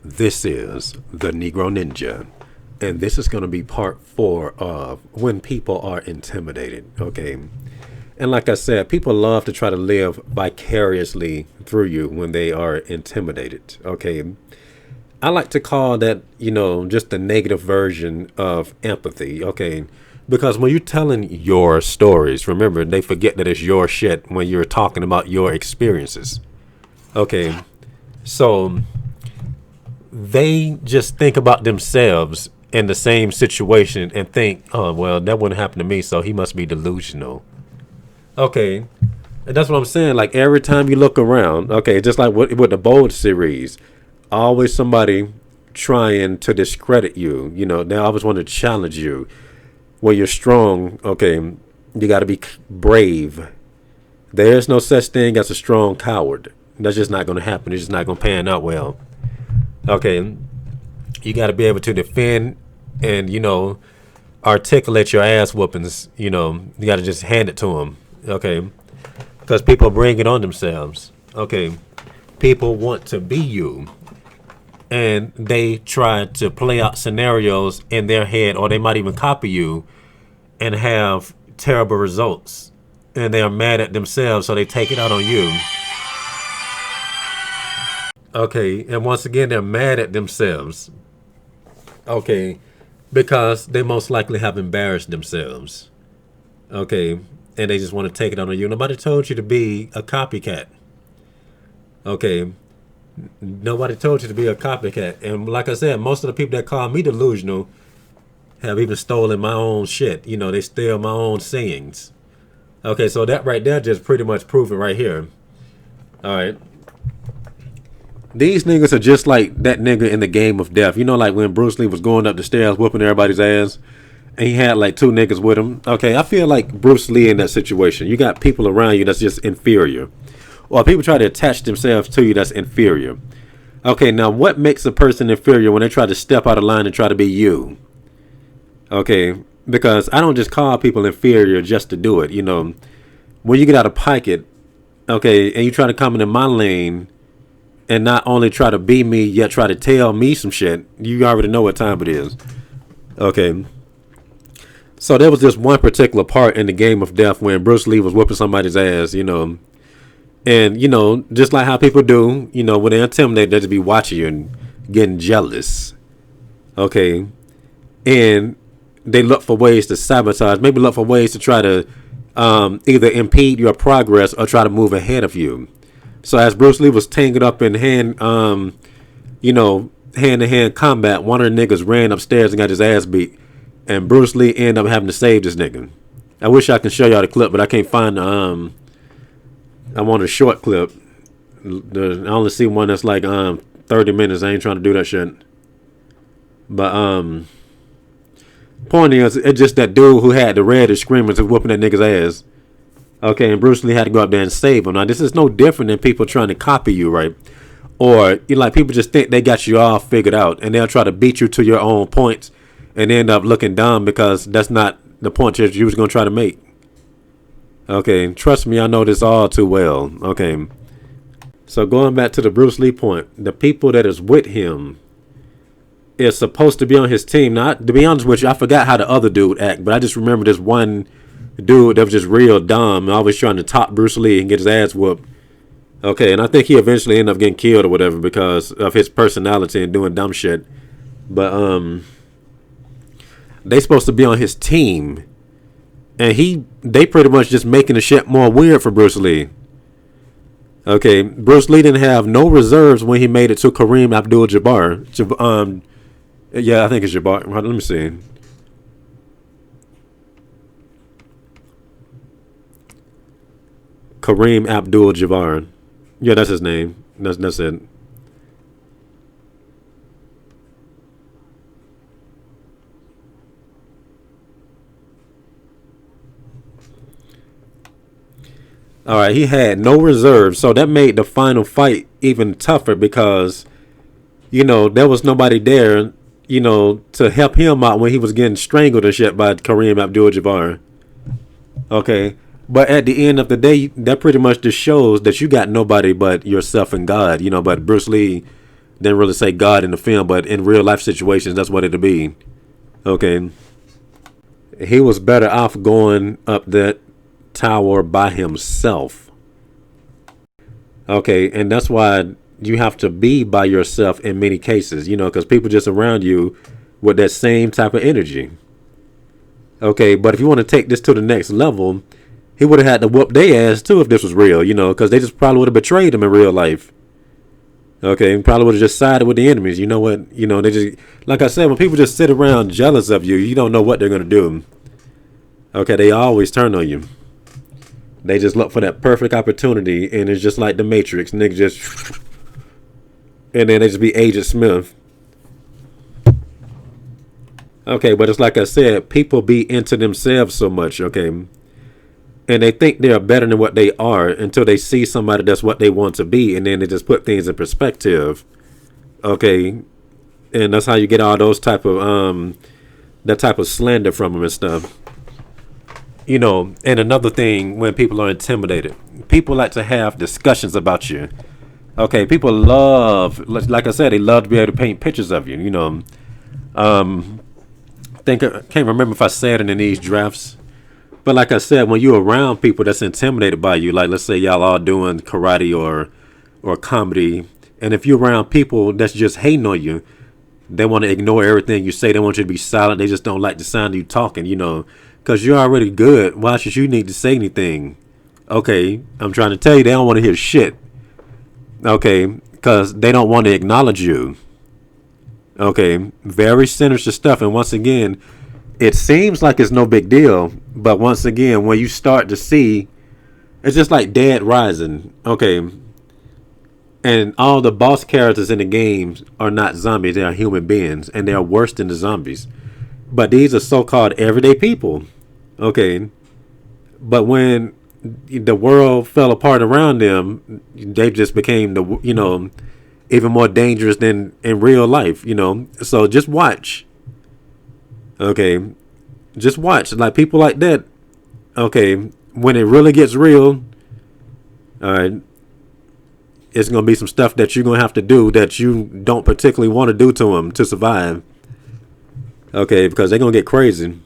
This is the Negro Ninja, and this is going to be part 4 of when people are intimidated. Okay. And like I said, people love to try to live vicariously through you when they are intimidated. Okay. I like to call that, just the negative version of empathy. Okay. Because when you're telling your stories, remember, they forget that it's your shit when you're talking about your experiences. Okay. So they just think about themselves in the same situation and think, oh, well, that wouldn't happen to me, so he must be delusional. Okay. And that's what I'm saying. Like every time you look around, okay, just like with the Bold series, always somebody trying to discredit you. They always want to challenge you. When you're strong, okay, you got to be brave. There's no such thing as a strong coward. That's just not going to happen. It's just not going to pan out well. Okay, you got to be able to defend and, articulate your ass whoopings. You got to just hand it to them. Okay, because people bring it on themselves. Okay, people want to be you. And they try to play out scenarios in their head, or they might even copy you and have terrible results. And they are mad at themselves, so they take it out on you. Okay, and once again, they're mad at themselves. Okay, because they most likely have embarrassed themselves. Okay, and they just want to take it out on you. Nobody told you to be a copycat. Okay, nobody told you to be a copycat. And like I said, most of the people that call me delusional have even stolen my own shit. They steal my own sayings. Okay, so that right there just pretty much proven right here. All right. These niggas are just like that nigga in the Game of Death. Like when Bruce Lee was going up the stairs whooping everybody's ass, and he had like 2 niggas with him. Okay, I feel like Bruce Lee in that situation. You got people around you that's just inferior. Or people try to attach themselves to you that's inferior. Okay, now what makes a person inferior when they try to step out of line and try to be you? Okay, because I don't just call people inferior just to do it. When you get out of pocket, okay, and you try to come into my lane and not only try to be me, yet try to tell me some shit, you already know what time it is. Okay. So there was this one particular part in the Game of Death when Bruce Lee was whooping somebody's ass, and, just like how people do, when they're intimidated, they just be watching you and getting jealous. Okay. And they look for ways to sabotage, maybe look for ways to try to either impede your progress or try to move ahead of you. So as Bruce Lee was tangled up in hand-to-hand combat, one of the niggas ran upstairs and got his ass beat. And Bruce Lee ended up having to save this nigga. I wish I could show y'all the clip, but I can't find I want a short clip. I only see one that's like 30 minutes. I ain't trying to do that shit. But point is, it's just that dude who had the reddish screamers and whooping that nigga's ass. Okay, and Bruce Lee had to go up there and save him. Now, this is no different than people trying to copy you, right? Or, people just think they got you all figured out, and they'll try to beat you to your own points and end up looking dumb because that's not the point that you was going to try to make. Okay, trust me, I know this all too well. Okay, so going back to the Bruce Lee point, the people that is with him is supposed to be on his team. Now, to be honest with you, I forgot how the other dude act, but I just remember this one dude that was just real dumb, always trying to top Bruce Lee and get his ass whooped. Okay, and I think he eventually ended up getting killed or whatever because of his personality and doing dumb shit. But they supposed to be on his team, and they pretty much just making the shit more weird for Bruce Lee. Okay, Bruce Lee didn't have no reserves when he made it to Kareem Abdul-Jabbar. Yeah, I think it's Jabbar. Let me see. Kareem Abdul-Jabbar. Yeah, that's his name. That's it. All right, he had no reserves, so that made the final fight even tougher because, there was nobody there, to help him out when he was getting strangled and shit by Kareem Abdul-Jabbar. Okay. But at the end of the day, that pretty much just shows that you got nobody but yourself and God, but Bruce Lee Didn't really say God in the film, but in real life situations, that's what it'd be. Okay. He was better off going up that tower by himself. Okay. And that's why you have to be by yourself in many cases, because people just around you with that same type of energy. Okay. But if you want to take this to the next level, he would have had to whoop their ass too if this was real, because they just probably would have betrayed him in real life. Okay, probably would have just sided with the enemies. You know what? They just, like I said, when people just sit around jealous of you, you don't know what they're going to do. Okay, they always turn on you. They just look for that perfect opportunity, and it's just like the Matrix. Nigga just, and then they just be Agent Smith. Okay, but it's like I said, people be into themselves so much, okay? And they think they're better than what they are until they see somebody that's what they want to be, and then they just put things in perspective. Okay, and that's how you get all those type of that type of slander from them and stuff. And another thing, when people are intimidated, people like to have discussions about you. Okay, people love, like I said, they love to be able to paint pictures of you. I can't remember if I said it in these drafts. But like I said, when you're around people that's intimidated by you, like let's say y'all all doing karate or comedy, and if you're around people that's just hating on you, they want to ignore everything you say. They want you to be silent. They just don't like the sound of you talking, because you're already good. Why should you need to say anything? Okay, I'm trying to tell you, they don't want to hear shit. Okay, because they don't want to acknowledge you. Okay, very sinister stuff. And once again, it seems like it's no big deal, but once again, when you start to see, it's just like Dead Rising, okay? And all the boss characters in the games are not zombies, they are human beings, and they are worse than the zombies. But these are so-called everyday people, okay? But when the world fell apart around them, they just became even more dangerous than in real life, So just watch. Okay, just watch. Like people like that. Okay, when it really gets real, all right, it's gonna be some stuff that you're gonna have to do that you don't particularly want to do to them to survive. Okay, because they're gonna get crazy.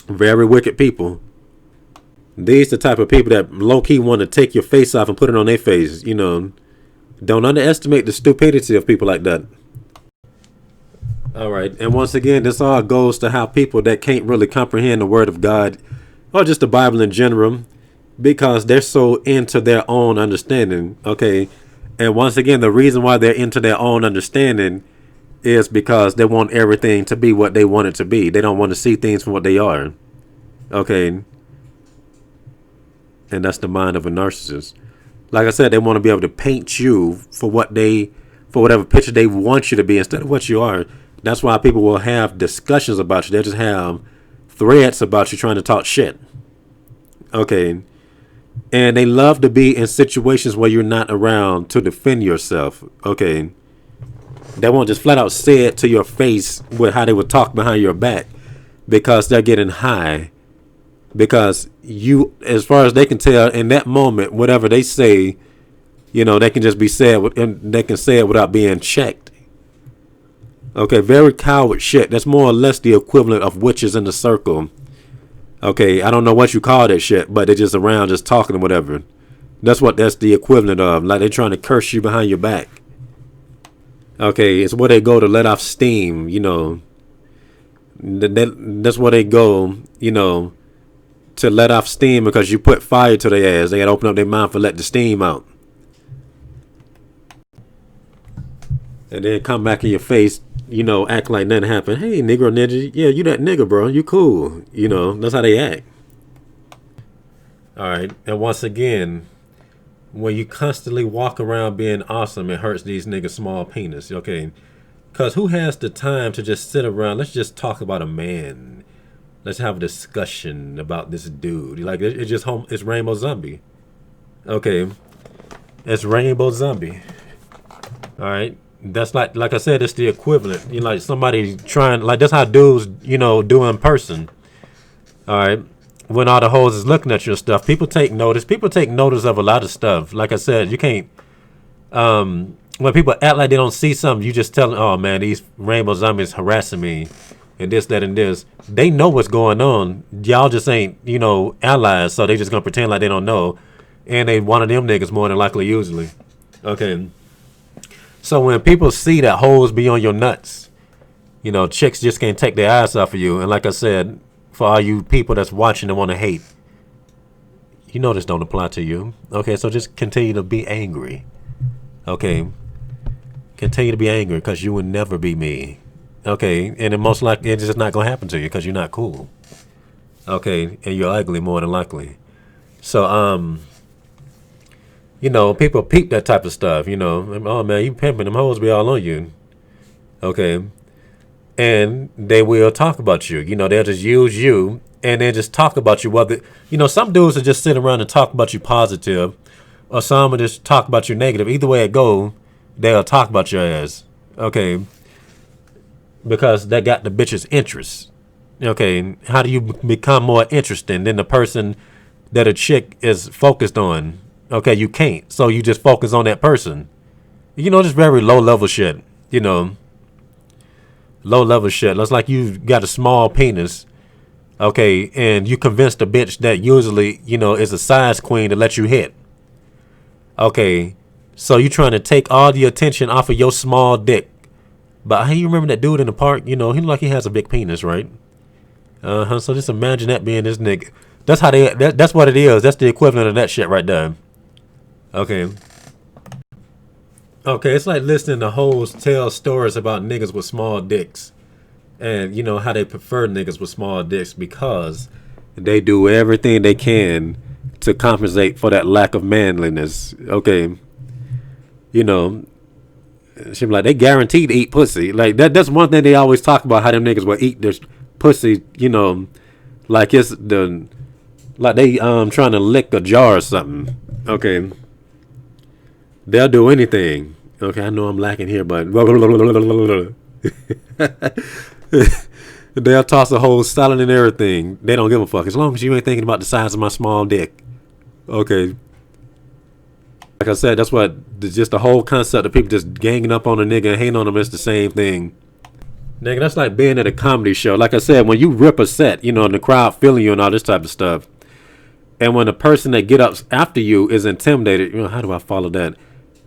Very wicked people. These the type of people that low key want to take your face off and put it on their face. Don't underestimate the stupidity of people like that. All right. And once again, this all goes to how people that can't really comprehend the word of God or just the Bible in general, because they're so into their own understanding. Okay. And once again, the reason why they're into their own understanding is because they want everything to be what they want it to be. They don't want to see things for what they are. Okay. And that's the mind of a narcissist. Like I said, they want to be able to paint you for whatever picture they want you to be instead of what you are. That's why people will have discussions about you. They'll just have threads about you trying to talk shit. Okay. And they love to be in situations where you're not around to defend yourself. Okay. They won't just flat out say it to your face with how they would talk behind your back, because they're getting high. Because you, as far as they can tell, in that moment, whatever they say, they can just be said, and they can say it without being checked. Okay, very coward shit. That's more or less the equivalent of witches in the circle. Okay, I don't know what you call that shit, but they're just around just talking or whatever. That's the equivalent of. Like they're trying to curse you behind your back. Okay, it's where they go to let off steam, That's where they go, to let off steam because you put fire to their ass. They got to open up their mouth and let the steam out. And then come back in your face, act like nothing happened. Hey, Negro Ninja, yeah, you that nigga, bro. You cool. That's how they act. All right. And once again, when you constantly walk around being awesome, it hurts these niggas' small penis. Okay. Because who has the time to just sit around? Let's just talk about a man. Let's have a discussion about this dude. Like, it's Rainbow Zombie. Okay. It's Rainbow Zombie. All right. That's like I said, it's the equivalent. Like somebody trying, like that's how dudes, do in person. All right. When all the hoes is looking at your stuff, people take notice. People take notice of a lot of stuff. Like I said, you can't, when people act like they don't see something, you just tell them, oh man, these rainbow zombies harassing me and this, that, and this. They know what's going on. Y'all just ain't, allies, so they just gonna pretend like they don't know. And they one of them niggas more than likely usually. Okay. So when people see that holes be on your nuts, chicks just can't take their eyes off of you. And like I said, for all you people that's watching and want to hate, this don't apply to you. Okay, so just continue to be angry. Okay. Continue to be angry because you will never be me. Okay, and it most likely it's just not gonna happen to you because you're not cool. Okay, and you're ugly more than likely. So people peep that type of stuff. Oh man, you pimping, them hoes be all on you. Okay, and they will talk about you. They'll just use you and then just talk about you. Whether some dudes will just sit around and talk about you positive, or some will just talk about you negative. Either way it go, they'll talk about your ass. Okay. Because that got the bitch's interest. Okay. How do you become more interesting than the person that a chick is focused on? Okay. You can't. So you just focus on that person. Just very low level shit. Low level shit. Looks like you got a small penis. Okay. And you convinced a bitch that usually, is a size queen to let you hit. Okay. So you trying to take all the attention off of your small dick. But hey, you remember that dude in the park? He look like he has a big penis, right? So just imagine that being this nigga. That's how that's what it is. That's the equivalent of that shit right there. Okay. Okay, it's like listening to hoes tell stories about niggas with small dicks. And how they prefer niggas with small dicks because they do everything they can to compensate for that lack of manliness. Okay. She be like, they guaranteed to eat pussy. Like that's one thing they always talk about, how them niggas will eat their pussy, like it's like they trying to lick a jar or something. Okay. They'll do anything. Okay, I know I'm lacking here, but they'll toss a whole salad and everything. They don't give a fuck as long as you ain't thinking about the size of my small dick. Okay. Like I said, that's what just the whole concept of people just ganging up on a nigga and hating on him is the same thing. Nigga, that's like being at a comedy show. Like I said, when you rip a set, and the crowd feeling you and all this type of stuff. And when the person that get up after you is intimidated, how do I follow that?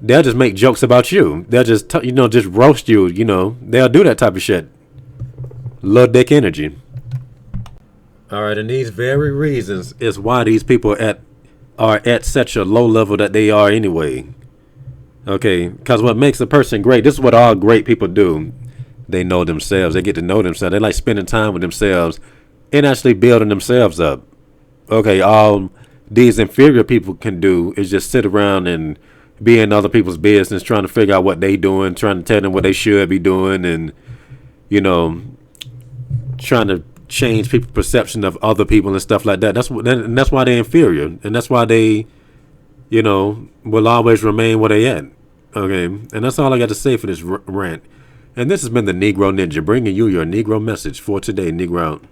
They'll just make jokes about you. They'll just, just roast you, They'll do that type of shit. Low dick energy. All right, and these very reasons is why these people are at such a low level that they are anyway. Okay, because what makes a person great, this is what all great people do. They know themselves. They get to know themselves. They like spending time with themselves and actually building themselves up. Okay, all these inferior people can do is just sit around and be in other people's business, trying to figure out what they doing, trying to tell them what they should be doing, and trying to change people's perception of other people and stuff like that. That's why they're inferior, and that's why they, will always remain where they at. Okay, and that's all I got to say for this rant. And this has been the Negro Ninja, bringing you your Negro message for today. Negro out.